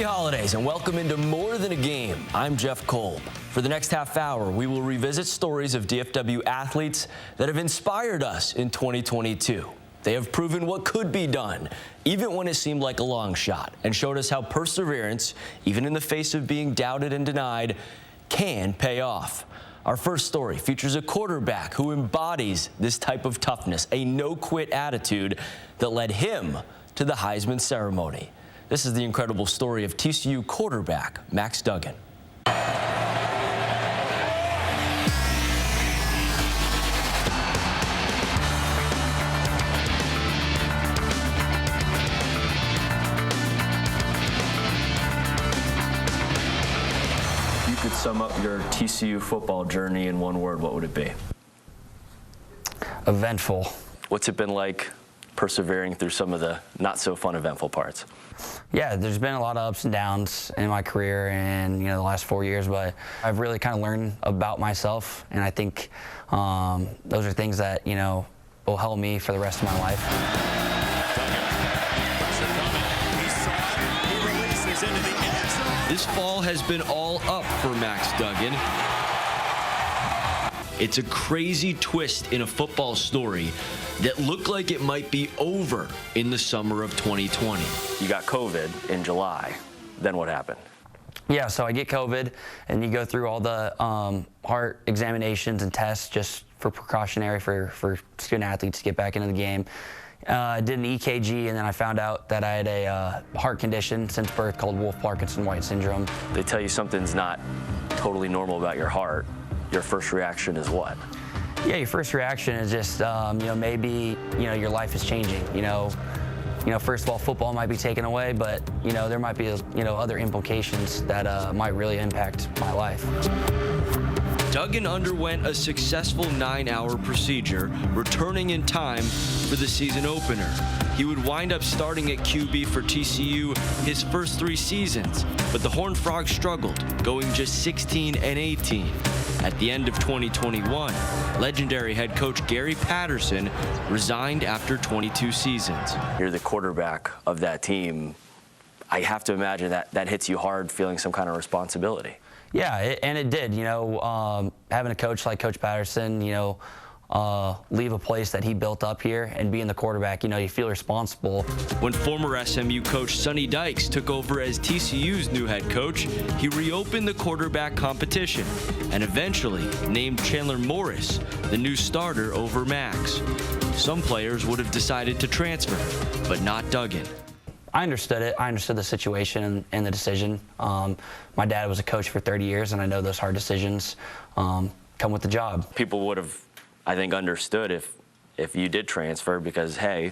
Happy holidays and welcome into More Than a Game. I'm Jeff Kolb. For the next half hour, we will revisit stories of DFW athletes that have inspired us in 2022. They have proven what could be done, even when it seemed like a long shot, and showed us how perseverance, even in the face of being doubted and denied, can pay off. Our first story features a quarterback who embodies this type of toughness, a no-quit attitude that led him to the Heisman ceremony. This is the incredible story of TCU quarterback Max Duggan. You could sum up your TCU football journey in one word, what would it be? Eventful. What's it been like persevering through some of the not so fun eventful parts? Yeah, there's been a lot of ups and downs in my career and the last 4 years, but I've really kind of learned about myself, and I think those are things that will help me for the rest of my life. This fall has been all up for Max Duggan. It's a crazy twist in a football story that looked like it might be over in the summer of 2020. You got COVID in July. Then what happened? Yeah, so I get COVID, and you go through all the heart examinations and tests just for precautionary for student athletes to get back into the game. I did an EKG, and then I found out that I had a heart condition since birth called Wolff-Parkinson-White syndrome. They tell you something's not totally normal about your heart. Your first reaction is what? Yeah, your first reaction is just, maybe, your life is changing. First of all, football might be taken away, but, there might be, other implications that might really impact my life. Duggan underwent a successful 9-hour procedure, returning in time for the season opener. He would wind up starting at QB for TCU his first 3 seasons, but the Horned Frogs struggled, going just 16-18. At the end of 2021, legendary head coach Gary Patterson resigned after 22 seasons. You're the quarterback of that team. I have to imagine that hits you hard, feeling some kind of responsibility. Yeah, and it did. Having a coach like Coach Patterson, leave a place that he built up here and being the quarterback, you feel responsible. When former SMU coach Sonny Dykes took over as TCU's new head coach, he reopened the quarterback competition and eventually named Chandler Morris the new starter over Max. Some players would have decided to transfer, but not Duggan. I understood it. I understood the situation and the decision. My dad was a coach for 30 years, and I know those hard decisions come with the job. People would have, I think, understood if you did transfer because, hey,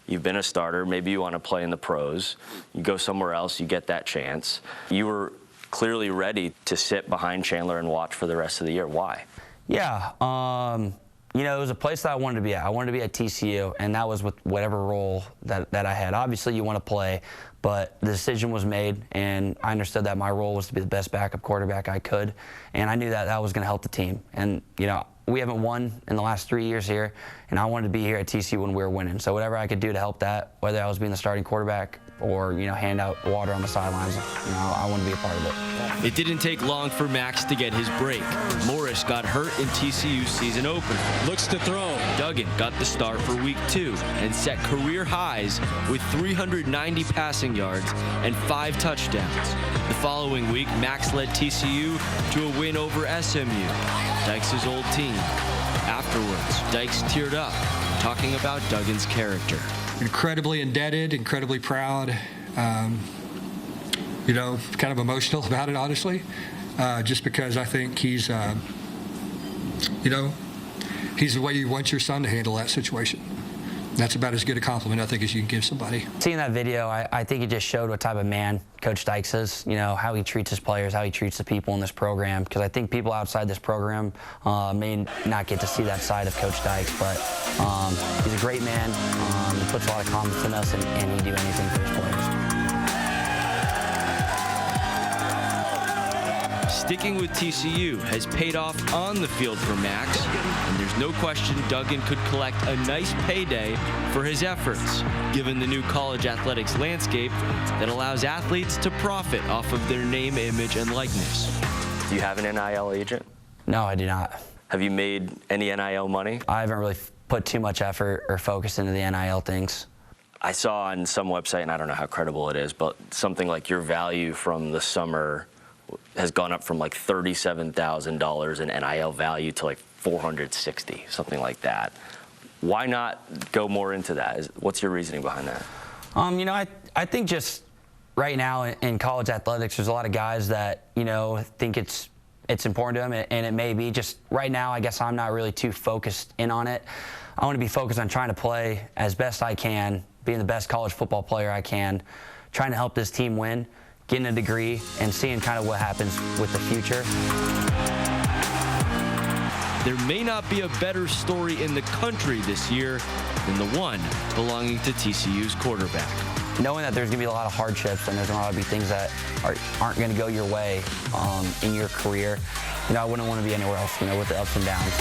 you've been a starter. Maybe you want to play in the pros. You go somewhere else, you get that chance. You were clearly ready to sit behind Chandler and watch for the rest of the year. Why? Yeah. It was a place that I wanted to be at. I wanted to be at TCU, and that was with whatever role that I had. Obviously, you want to play, but the decision was made, and I understood that my role was to be the best backup quarterback I could, and I knew that was going to help the team. And, we haven't won in the last 3 years here, and I wanted to be here at TCU when we were winning. So whatever I could do to help that, whether I was being the starting quarterback or, hand out water on the sidelines, I wanted to be a part of it. It didn't take long for Max to get his break. Morris got hurt in TCU's season opener. Looks to throw. Duggan got the start for week 2 and set career highs with 390 passing yards and 5 touchdowns. The following week, Max led TCU to a win over SMU, Dykes' old team. Afterwards, Dykes teared up, talking about Duggan's character. Incredibly indebted, incredibly proud, kind of emotional about it, honestly, just because I think he's the way you want your son to handle that situation. That's about as good a compliment, I think, as you can give somebody. Seeing that video, I think it just showed what type of man Coach Dykes is, how he treats his players, how he treats the people in this program, because I think people outside this program may not get to see that side of Coach Dykes, but he's a great man. He puts a lot of confidence in us, and he'd do anything for his players. sticking with TCU has paid off on the field for Max, and there's no question Duggan could collect a nice payday for his efforts, given the new college athletics landscape that allows athletes to profit off of their name, image, and likeness. Do you have an NIL agent? No, I do not. Have you made any NIL money? I haven't really put too much effort or focus into the NIL things. I saw on some website, and I don't know how credible it is, but something like your value from the summer has gone up from like $37,000 in NIL value to like $460,000, something like that. Why not go more into that? What's your reasoning behind that? You know, I think just right now in college athletics, there's a lot of guys that, you know, think it's important to them, and it may be. Just right now, I guess I'm not really too focused in on it. I want to be focused on trying to play as best I can, being the best college football player I can, trying to help this team win, getting a degree, and seeing kind of what happens with the future. There may not be a better story in the country this year than the one belonging to TCU's quarterback. Knowing that there's going to be a lot of hardships and there's going to be things that aren't going to go your way in your career, you know, I wouldn't want to be anywhere else, you know, with the ups and downs.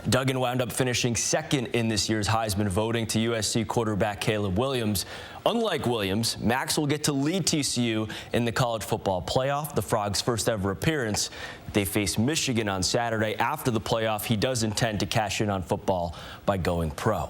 Duggan wound up finishing second in this year's Heisman voting to USC quarterback Caleb Williams. Unlike Williams, Max will get to lead TCU in the college football playoff, the Frogs' first ever appearance. They face Michigan on Saturday. After the playoff, he does intend to cash in on football by going pro.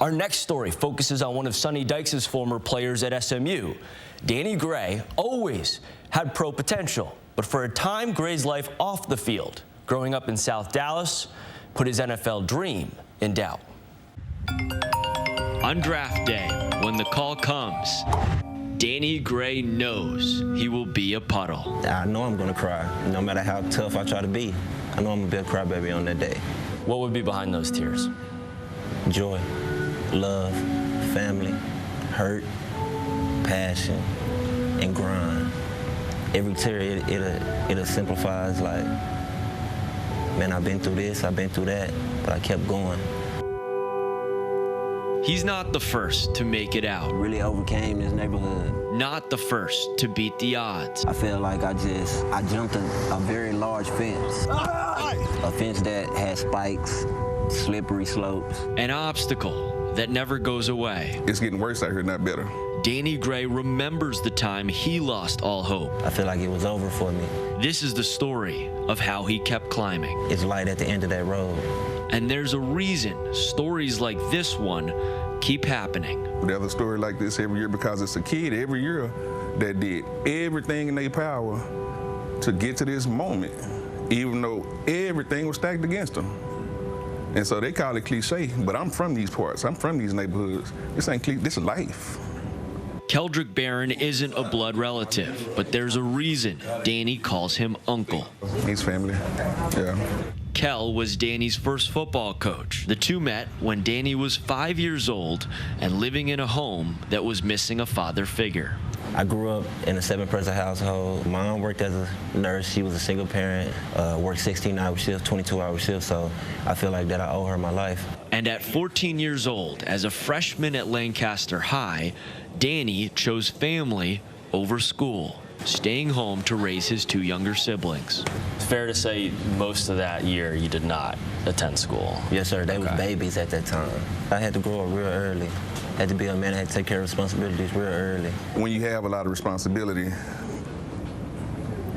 Our next story focuses on one of Sonny Dykes' former players at SMU. Danny Gray always had pro potential, but for a time, Gray's life off the field, growing up in South Dallas, put his NFL dream in doubt. On draft day, when the call comes, Danny Gray knows he will be a puddle. I know I'm going to cry, no matter how tough I try to be. I know I'm going to be a crybaby on that day. What would be behind those tears? Joy, love, family, hurt, passion, and grind. Every tear, it simplifies like, man, I've been through this, I've been through that, but I kept going. He's not the first to make it out. Really overcame this neighborhood. Not the first to beat the odds. I feel like I jumped a very large fence. A fence that had spikes, slippery slopes. An obstacle that never goes away. It's getting worse out here, not better. Danny Gray remembers the time he lost all hope. I feel like it was over for me. This is the story of how he kept climbing. It's light at the end of that road. And there's a reason stories like this one keep happening. There's a story like this every year because it's a kid every year that did everything in their power to get to this moment, even though everything was stacked against them. And so they call it cliche, but I'm from these parts. I'm from these neighborhoods. This ain't cliche, this is life. Keldrick Barron isn't a blood relative, but there's a reason Danny calls him uncle. He's family, yeah. Kel was Danny's first football coach. The two met when Danny was 5 years old and living in a home that was missing a father figure. I grew up in a 7-person household. Mom worked as a nurse. She was a single parent, worked 16-hour shifts, 22-hour shifts, so I feel like that I owe her my life. And at 14 years old, as a freshman at Lancaster High, Danny chose family over school, staying home to raise his two younger siblings. It's fair to say most of that year you did not attend school. Yes, sir. They was babies at that time. I had to grow up real early. I had to be a man. I had to take care of responsibilities real early. When you have a lot of responsibility,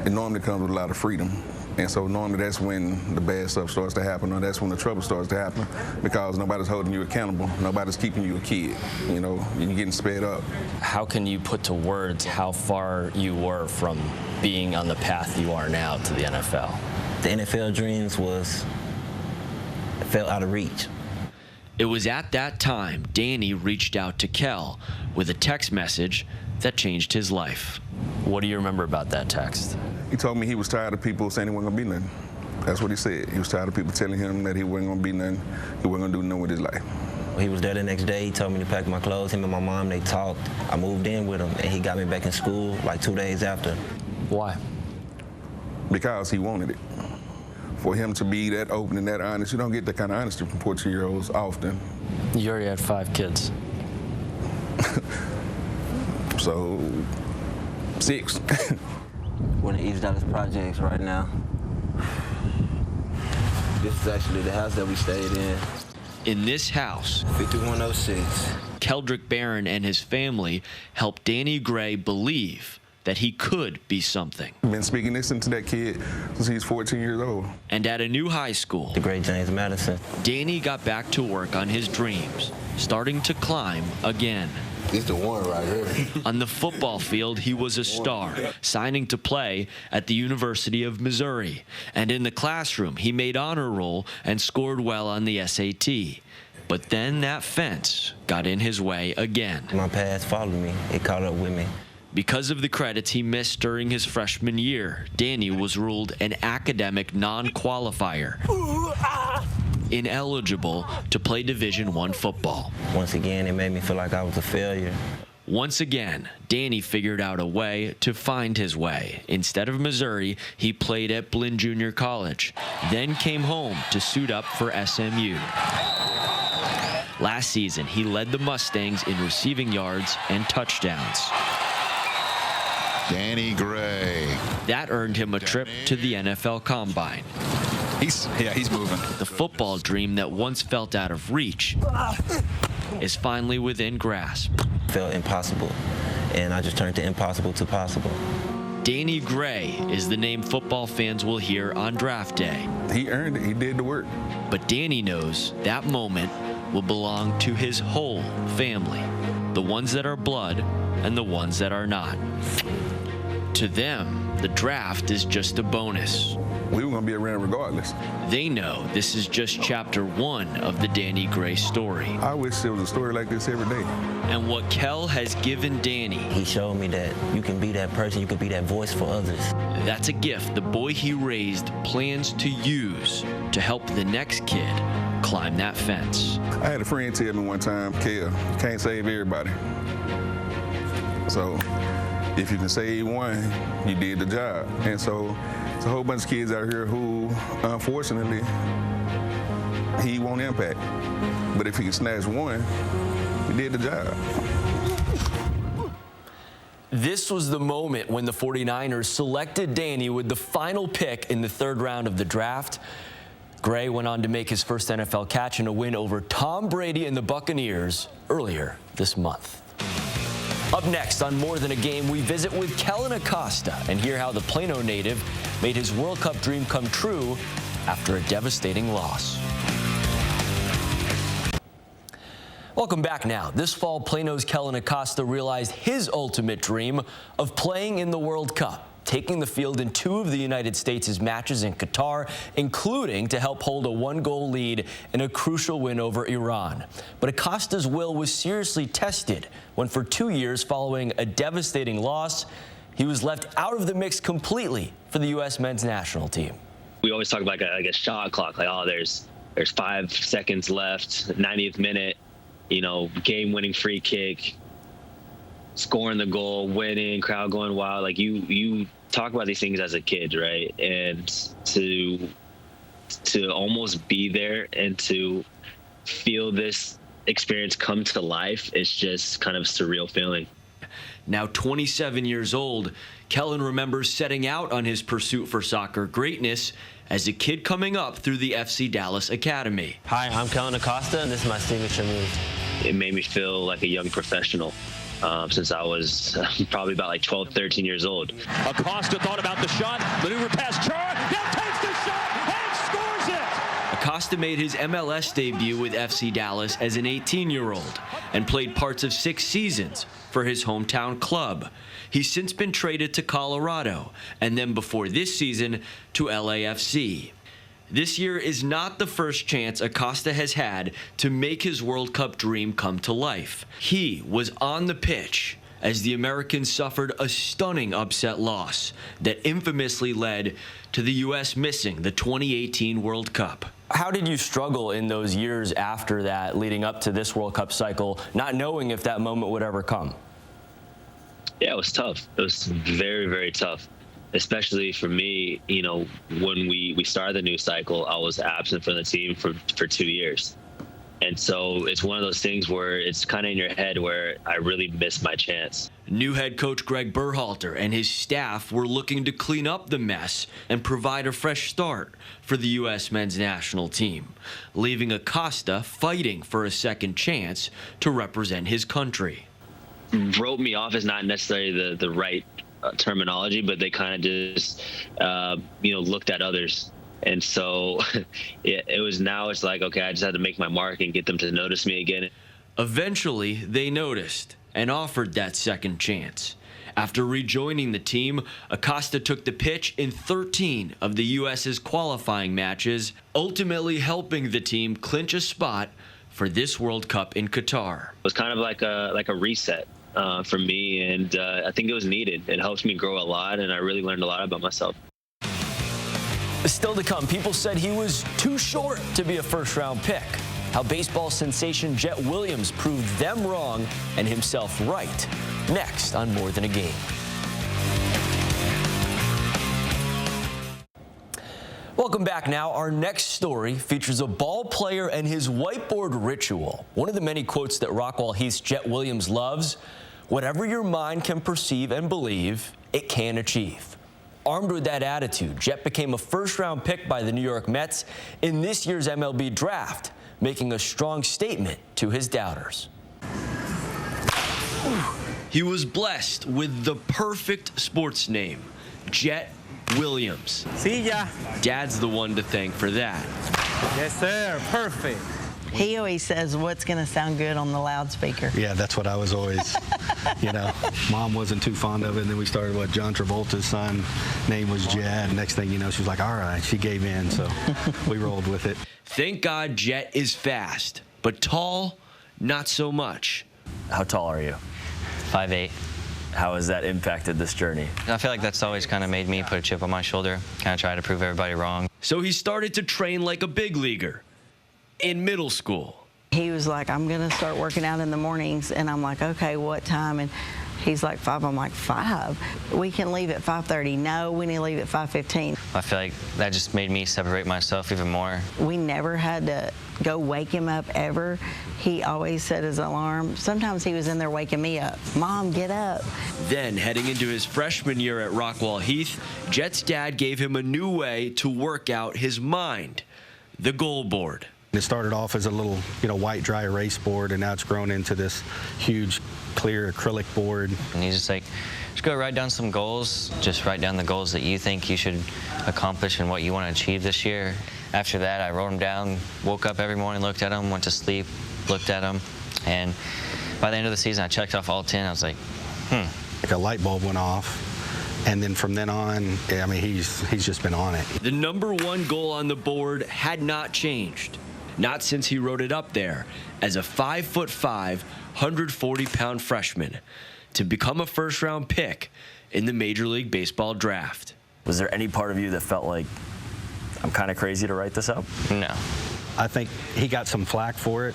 it normally comes with a lot of freedom. And so normally that's when the bad stuff starts to happen, or that's when the trouble starts to happen, because nobody's holding you accountable. Nobody's keeping you a kid. You know, you're getting sped up. How can you put to words how far you were from being on the path you are now to the NFL? The NFL dreams felt out of reach. It was at that time Danny reached out to Kel with a text message that changed his life. What do you remember about that text? He told me he was tired of people saying he wasn't gonna be nothing. That's what he said. He was tired of people telling him that he wasn't gonna be nothing. He wasn't gonna do nothing with his life. He was there the next day. He told me to pack my clothes. Him and my mom, they talked. I moved in with him, and he got me back in school like 2 days after. Why? Because he wanted it. For him to be that open and that honest, you don't get that kind of honesty from 14-year-olds often. You already had 5 kids. So 6. We're in the East Dallas Projects right now. This is actually the house that we stayed in. In this house, 5106. Keldrick Barron and his family helped Danny Gray believe that he could be something. I've been speaking this into that kid since he's 14 years old. And at a new high school, The great James Madison. Danny got back to work on his dreams, starting to climb again. This the one right here. On the football field, he was a star, signing to play at the University of Missouri. And in the classroom, he made honor roll and scored well on the SAT. But then that fence got in his way again. My past followed me. It caught up with me. Because of the credits he missed during his freshman year, Danny was ruled an academic non-qualifier, ineligible to play Division I football. Once again, it made me feel like I was a failure. Once again, Danny figured out a way to find his way. Instead of Missouri, he played at Blinn Junior College, then came home to suit up for SMU. Last season, he led the Mustangs in receiving yards and touchdowns. Danny Gray. That earned him a trip to the NFL Combine. He's moving. The football dream that once felt out of reach is finally within grasp. Felt impossible, and I just turned the impossible to possible. Danny Gray is the name football fans will hear on draft day. He earned it. He did the work. But Danny knows that moment will belong to his whole family, the ones that are blood and the ones that are not. To them, the draft is just a bonus. We were going to be around regardless. They know this is just chapter 1 of the Danny Gray story. I wish there was a story like this every day. And what Kel has given Danny, He showed me that you can be that person, you can be that voice for others. that's a gift the boy he raised plans to use to help the next kid climb that fence. I had a friend tell me one time, Kel, you can't save everybody. So if you can save one, you did the job. And so it's a whole bunch of kids out here who, unfortunately, he won't impact. But if he can snatch one, he did the job. This was the moment when the 49ers selected Danny with the final pick in the 3rd round of the draft. Gray went on to make his first NFL catch in a win over Tom Brady and the Buccaneers earlier this month. Up next on More Than a Game, we visit with Kellyn Acosta and hear how the Plano native made his World Cup dream come true after a devastating loss. Welcome back now. This fall, Plano's Kellyn Acosta realized his ultimate dream of playing in the World Cup, taking the field in 2 of the United States' matches in Qatar, including to help hold a 1-goal lead in a crucial win over Iran. But Acosta's will was seriously tested when for 2 years following a devastating loss, he was left out of the mix completely for the U.S. men's national team. We always talk about like a shot clock, like, oh, there's 5 seconds left, 90th minute, game-winning free kick, scoring the goal, winning, crowd going wild. Like you talk about these things as a kid, right? And to almost be there and to feel this experience come to life, it's just kind of a surreal feeling. Now 27 years old, Kellyn remembers setting out on his pursuit for soccer greatness as a kid coming up through the FC Dallas Academy. Hi, I'm Kellyn Acosta, and this is my signature move. It made me feel like a young professional. Since I was probably about like 12, 13 years old. Acosta thought about the shot, maneuver past Char, now takes the shot and scores it! Acosta made his MLS debut with FC Dallas as an 18-year-old and played parts of 6 seasons for his hometown club. He's since been traded to Colorado and then before this season to LAFC. This year is not the first chance Acosta has had to make his World Cup dream come to life. He was on the pitch as the Americans suffered a stunning upset loss that infamously led to the U.S. missing the 2018 World Cup. How did you struggle in those years after that, leading up to this World Cup cycle, not knowing if that moment would ever come? Yeah, it was tough. It was very, very tough. Especially for me, when we started the new cycle, I was absent from the team for 2 years. And so it's one of those things where it's kind of in your head where I really missed my chance. New head coach Greg Berhalter and his staff were looking to clean up the mess and provide a fresh start for the U.S. men's national team, leaving Acosta fighting for a second chance to represent his country. Wrote me off is not necessarily the right terminology, but they kind of just, looked at others. And so it's like, okay, I just had to make my mark and get them to notice me again. Eventually, they noticed and offered that second chance. After rejoining the team, Acosta took the pitch in 13 of the U.S.'s qualifying matches, ultimately helping the team clinch a spot for this World Cup in Qatar. It was kind of like a reset for me, and I think it was needed. It helped me grow a lot, and I really learned a lot about myself. Still to come, people said he was too short to be a first-round pick. How baseball sensation Jet Williams proved them wrong and himself right. Next on More Than a Game. Welcome back now. Our next story features a ball player and his whiteboard ritual. One of the many quotes that Rockwall Heath's Jet Williams loves: whatever your mind can perceive and believe, it can achieve. Armed with that attitude, Jet became a first-round pick by the New York Mets in this year's MLB draft, making a strong statement to his doubters. He was blessed with the perfect sports name, Jet Williams. See ya. Dad's the one to thank for that. Yes, sir. Perfect. He always says what's going to sound good on the loudspeaker. Yeah, that's what I was always, Mom wasn't too fond of it, and then we started John Travolta's son, name was Jet. Next thing you know, she was like, all right, she gave in, so we rolled with it. Thank God Jet is fast, but tall, not so much. How tall are you? 5'8". How has that impacted this journey? I feel like that's always kind of made me put a chip on my shoulder, kind of try to prove everybody wrong. So he started to train like a big leaguer in middle school. He was like, I'm going to start working out in the mornings. And I'm like, okay, what time? And he's like, 5. I'm like, 5? We can leave at 5:30. No, we need to leave at 5:15. I feel like that just made me separate myself even more. We never had to go wake him up ever. He always set his alarm. Sometimes he was in there waking me up. Mom, get up. Then, heading into his freshman year at Rockwall Heath, Jet's dad gave him a new way to work out his mind: the goal board. It started off as a little, white dry erase board, and now it's grown into this huge, clear acrylic board. And he's just like, just go write down some goals. Just write down the goals that you think you should accomplish and what you want to achieve this year. After that, I wrote them down, woke up every morning, looked at them, went to sleep, looked at them. And by the end of the season, I checked off all 10. I was like, Like a light bulb went off. And then from then on, he's just been on it. The number one goal on the board had not changed. Not since he wrote it up there as a 5'5", 140-pound freshman to become a first-round pick in the Major League Baseball draft. Was there any part of you that felt like, I'm kind of crazy to write this up? No. I think he got some flack for it,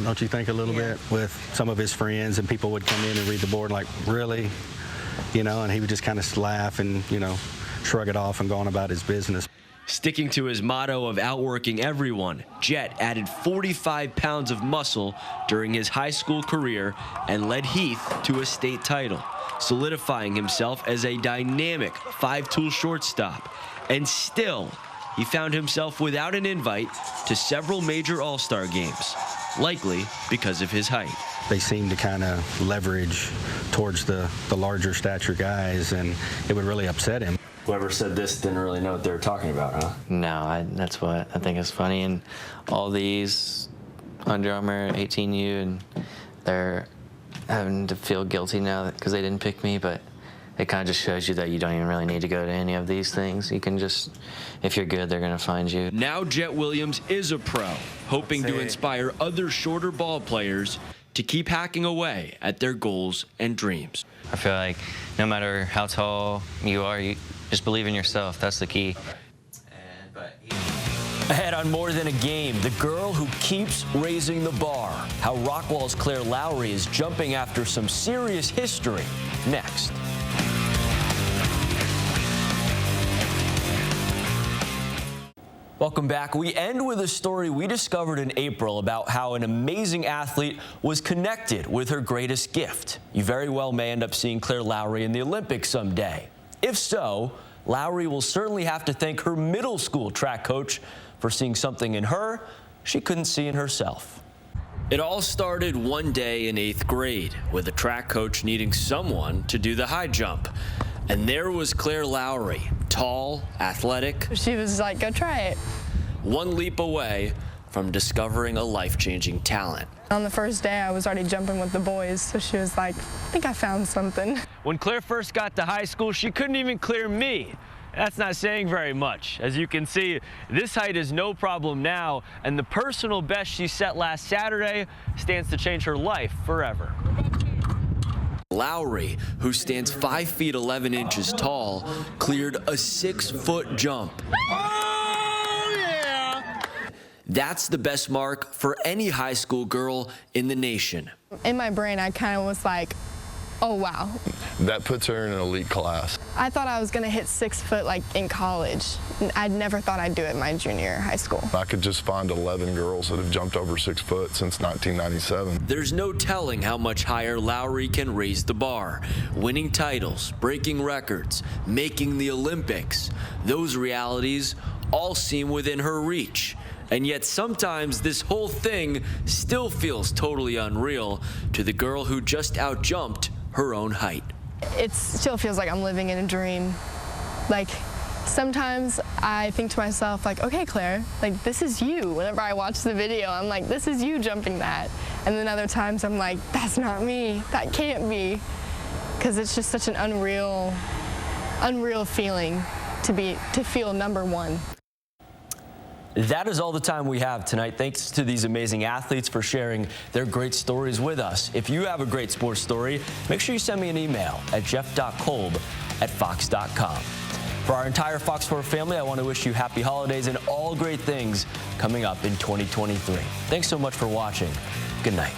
don't you think, a little bit, with some of his friends, and people would come in and read the board like, really? And he would just kind of laugh and, shrug it off and go on about his business. Sticking to his motto of outworking everyone, Jet added 45 pounds of muscle during his high school career and led Heath to a state title, solidifying himself as a dynamic 5-tool shortstop. And still, he found himself without an invite to several major All-Star games, likely because of his height. They seem to kind of leverage towards the larger stature guys, and it would really upset him. Whoever said this didn't really know what they were talking about, huh? No, that's what I think is funny. And all these Under Armour 18U, and they're having to feel guilty now because they didn't pick me, but it kind of just shows you that you don't even really need to go to any of these things. You can just, if you're good, they're going to find you. Now Jet Williams is a pro, hoping to inspire other shorter ball players to keep hacking away at their goals and dreams. I feel like no matter how tall you are, you just believe in yourself. That's the key. Ahead on More Than a Game, the girl who keeps raising the bar. How Rockwall's Claire Lowry is jumping after some serious history. Next. Welcome back. We end with a story we discovered in April about how an amazing athlete was connected with her greatest gift. You very well may end up seeing Claire Lowry in the Olympics someday. If so, Lowry will certainly have to thank her middle school track coach for seeing something in her she couldn't see in herself. It all started one day in 8th grade with a track coach needing someone to do the high jump. And there was Claire Lowry, tall, athletic. She was like, go try it. One leap away from discovering a life-changing talent. On the first day, I was already jumping with the boys, so she was like, I think I found something. When Claire first got to high school, she couldn't even clear me. That's not saying very much. As you can see, this height is no problem now, and the personal best she set last Saturday stands to change her life forever. Lowry, who stands 5 feet 11 inches tall, cleared a 6-foot jump. Oh, yeah! That's the best mark for any high school girl in the nation. In my brain, I kind of was like, oh, wow. That puts her in an elite class. I thought I was going to hit 6 foot like in college. I'd never thought I'd do it in my junior year of high school. I could just find 11 girls that have jumped over 6 foot since 1997. There's no telling how much higher Lowry can raise the bar. Winning titles, breaking records, making the Olympics. Those realities all seem within her reach. And yet sometimes this whole thing still feels totally unreal to the girl who just outjumped her own height. It still feels like I'm living in a dream. Like, sometimes I think to myself, like, okay, Claire, like, this is you. Whenever I watch the video, I'm like, this is you jumping that. And then other times I'm like, that's not me. That can't be. Because it's just such an unreal feeling to feel number one. That is all the time we have tonight. Thanks to these amazing athletes for sharing their great stories with us. If you have a great sports story, make sure you send me an email at jeff.kolb@fox.com. For our entire Fox 4 family, I want to wish you happy holidays and all great things coming up in 2023. Thanks so much for watching. Good night.